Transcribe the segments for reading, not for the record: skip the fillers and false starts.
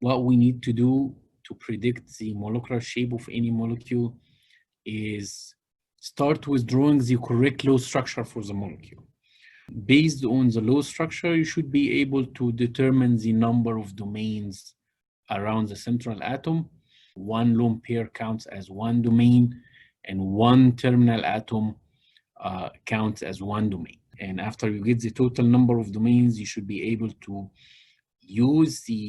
what we need to do to predict the molecular shape of any molecule is start with drawing the correct law structure for the molecule. Based on the law structure, you should be able to determine the number of domains around the central atom. One lone pair counts as one domain, and one terminal atom counts as one domain. And after you get the total number of domains, you should be able to use the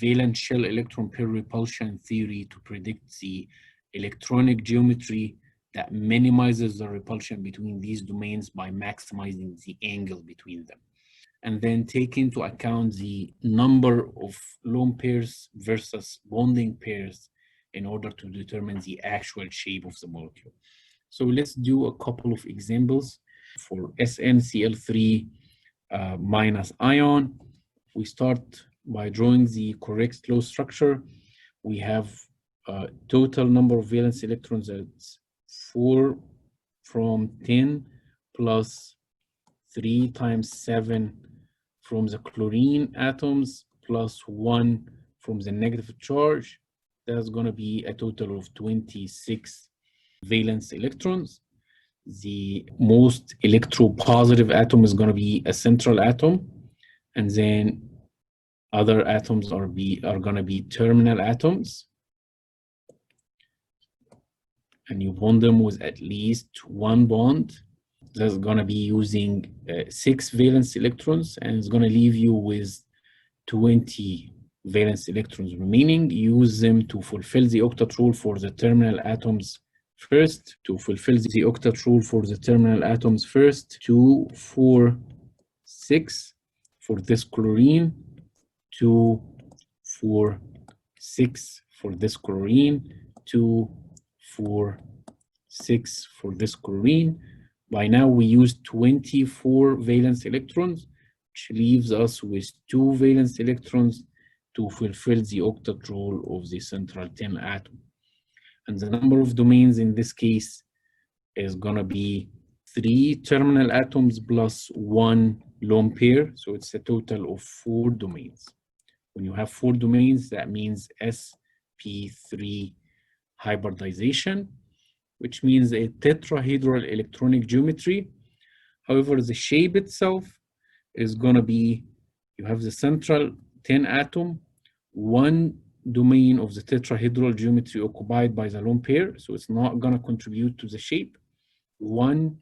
valence shell electron pair repulsion theory to predict the electronic geometry that minimizes the repulsion between these domains by maximizing the angle between them. And then take into account the number of lone pairs versus bonding pairs in order to determine the actual shape of the molecule. So let's do a couple of examples. For SnCl3 minus ion, we start by drawing the correct law structure. We have a total number of valence electrons that's 4 from 10 plus 3 times 7 from the chlorine atoms plus 1 from the negative charge. That's going to be a total of 26 valence electrons. The most electropositive atom is going to be a central atom, and then other atoms are going to be terminal atoms. And you bond them with at least one bond. That's going to be using 6 valence electrons, and it's going to leave you with 20 valence electrons remaining. Use them to fulfill the octet rule for the terminal atoms first. To fulfill the octet rule for the terminal atoms first, 2, 4, 6 for this chlorine, 2, 4, 6 for this chlorine, 2, 4, 6 for this chlorine. By now we used 24 valence electrons, which leaves us with 2 valence electrons to fulfill the octet rule of the central 10 atom. And the number of domains in this case is going to be 3 terminal atoms plus 1 lone pair. So it's a total of 4 domains. When you have 4 domains, that means sp3 hybridization, which means a tetrahedral electronic geometry. However, the shape itself is going to be, you have the central 10 atom, 1 domain of the tetrahedral geometry occupied by the lone pair, so it's not going to contribute to the shape. 1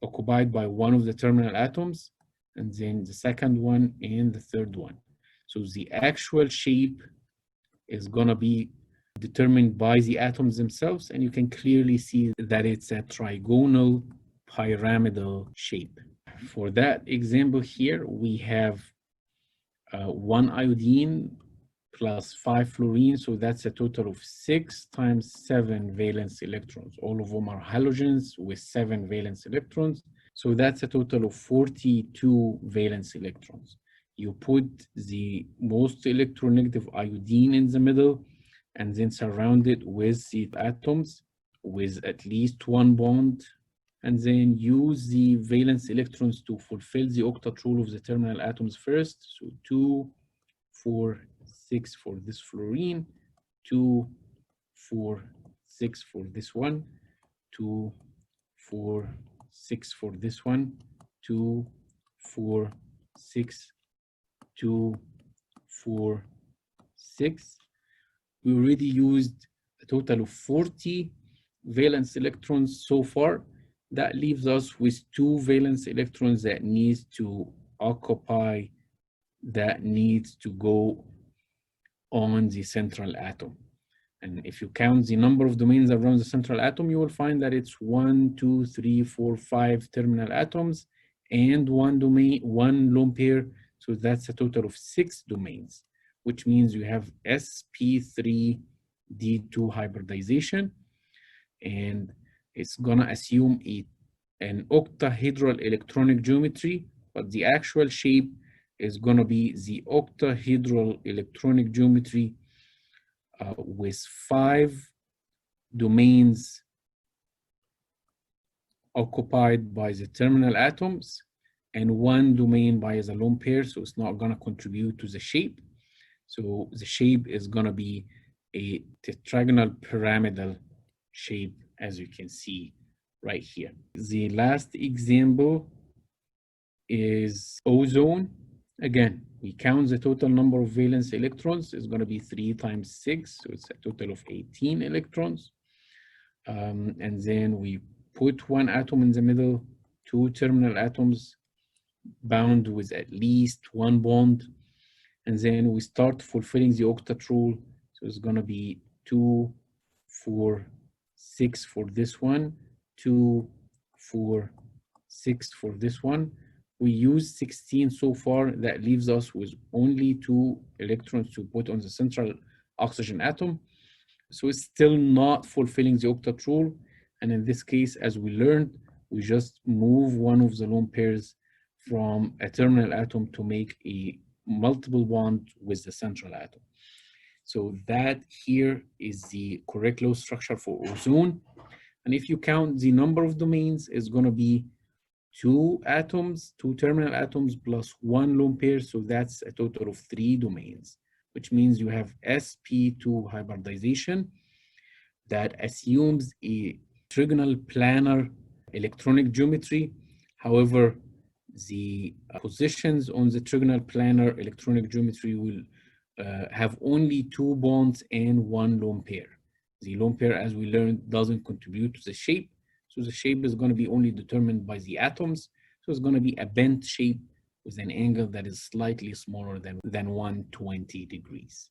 occupied by one of the terminal atoms, and then the second one and the third one. So the actual shape is going to be determined by the atoms themselves, and you can clearly see that it's a trigonal pyramidal shape. For that example here, we have 1 iodine plus 5 fluorine, so that's a total of 6 times 7 valence electrons. All of them are halogens with 7 valence electrons, so that's a total of 42 valence electrons. You put the most electronegative iodine in the middle, and then surround it with the atoms with at least 1 bond, and then use the valence electrons to fulfill the octet rule of the terminal atoms first. So 2, 4, 6 for this fluorine, 2, 4, 6 for this one, 2, 4, 6 for this one, 2, 4, 6, 2, 4, 6. We already used a total of 40 valence electrons so far. That leaves us with 2 valence electrons that needs to occupy, that needs to go on the central atom. And if you count the number of domains around the central atom, you will find that it's 1, 2, 3, 4, 5 terminal atoms and 1 domain, 1 lone pair. So that's a total of 6 domains, which means you have sp3 d2 hybridization, and it's gonna assume an octahedral electronic geometry, but the actual shape is gonna be the octahedral electronic geometry with 5 domains occupied by the terminal atoms and 1 domain by the lone pair, so it's not gonna contribute to the shape. So the shape is going to be a tetragonal pyramidal shape, as you can see right here. The last example is ozone. Again, we count the total number of valence electrons is going to be 3 times 6, so it's a total of 18 electrons. And then we put one atom in the middle, 2 terminal atoms bound with at least one bond, and then we start fulfilling the octet rule. So it's going to be 2, 4, 6 for this one, 2, 4, 6 for this one. We use 16 so far. That leaves us with only 2 electrons to put on the central oxygen atom. So it's still not fulfilling the octet rule. And in this case, as we learned, we just move one of the lone pairs from a terminal atom to make a multiple bond with the central atom. So that here is the correct law structure for ozone. And if you count the number of domains, it's going to be 2 atoms, 2 terminal atoms plus 1 lone pair. So that's a total of 3 domains, which means you have sp2 hybridization that assumes a trigonal planar electronic geometry. However, the positions on the trigonal planar electronic geometry will have only 2 bonds and 1 lone pair. The lone pair, as we learned, doesn't contribute to the shape. So the shape is going to be only determined by the atoms. So it's going to be a bent shape with an angle that is slightly smaller than 120 degrees.